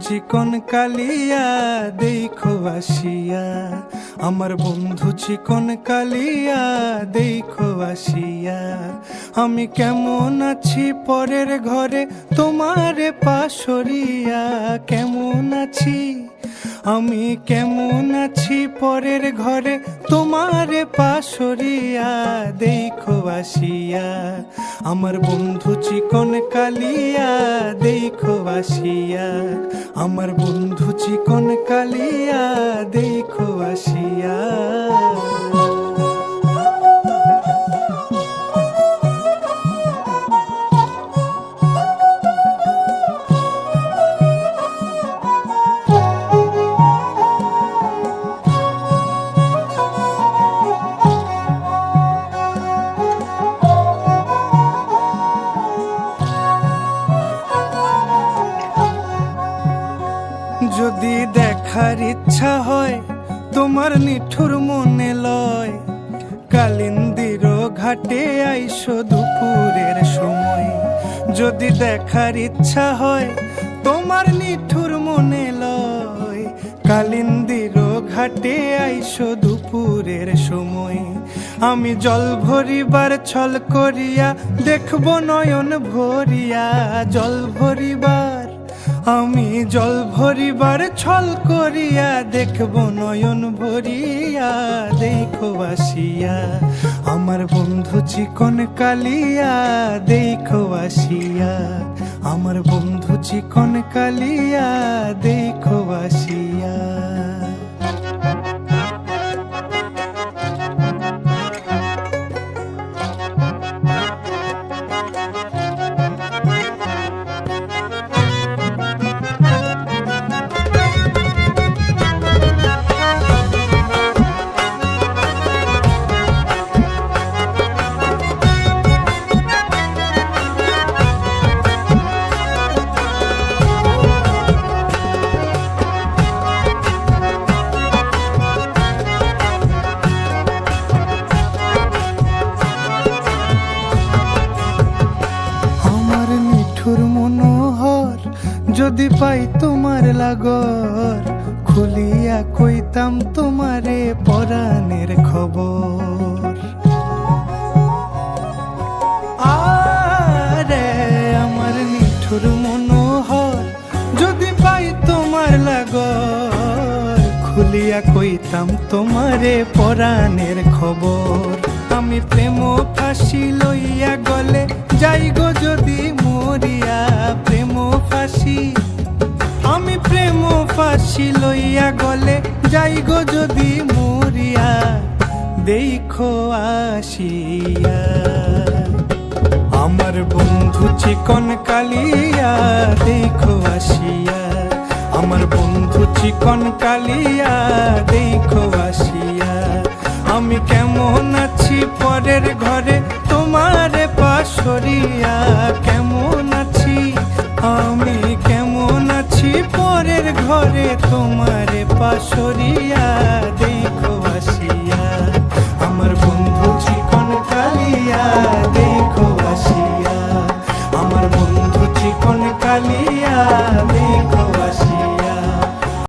চিকন কালিয়া দেখো আসিয়া, আমার বন্ধু চিকন কালিয়া দেখো আসিয়া। আমি কেমন আছি পরের ঘরে তোমারে পাশরিয়া, কেমন আছি আমি কেমন আছি পরের ঘরে তোমারে পাশরিয়া দেখো আসিয়া। আমার বন্ধু চিকন কালিয়া দেখো আসিয়া, আমার বন্ধু চিকন কালিয়া দেখো আসিয়া। যদি দেখার ইচ্ছা হয় তোমার নিঠুর মনে লয়, কালিন্দির ঘাটে আইসো দুপুরের সময়। যদি দেখার ইচ্ছা হয় তোমার নিঠুর মনে লয়, কালিন্দির ঘাটে আইসো দুপুরের সময়। আমি জল ভরিবার ছল করিয়া দেখব নয়ন ভরিয়া, জল ভরিবার আমি জল ভরিবার ছল করিয়া দেখব নয়ন ভরিয়া দেখো আসিয়া। আমার বন্ধু চিকন কালিয়া দেখো আসিয়া, আমার বন্ধু চিকন কালিয়া দেখো আসিয়া। মনোহর যদি পাই তোমার লাগর, খুলিয়া কইতাম তোমারে পরাণের খবর। আরে আমার নিঠুর মনোহর যদি পাই তোমার লাগর, খুলিয়া কইতাম তোমারে পরাণের খবর। আমি প্রেম ফাঁসি লইয়া গলে যাই গো যদি মরিয়া, প্রেম ফাঁসি আমি প্রেম ফাঁসি লইয়া গলে যাই গো যদি মরিয়া দেখো আসিয়া। আমার বন্ধু চিকন কালিয়া দেখো আসিয়া, আমার বন্ধু চিকন কালিয়া দেখো আসিয়া। আমি কেমন আছি পরের ঘরে তোমারে পাশরিয়া, কেমন আছি আমি কেমন আছি পরের ঘরে তোমারে পাশরিয়া দেখো আসিয়া। আমার বন্ধু চিকন কালিয়া দেখো আসিয়া, আমার বন্ধু চিকন কালিয়া দেখো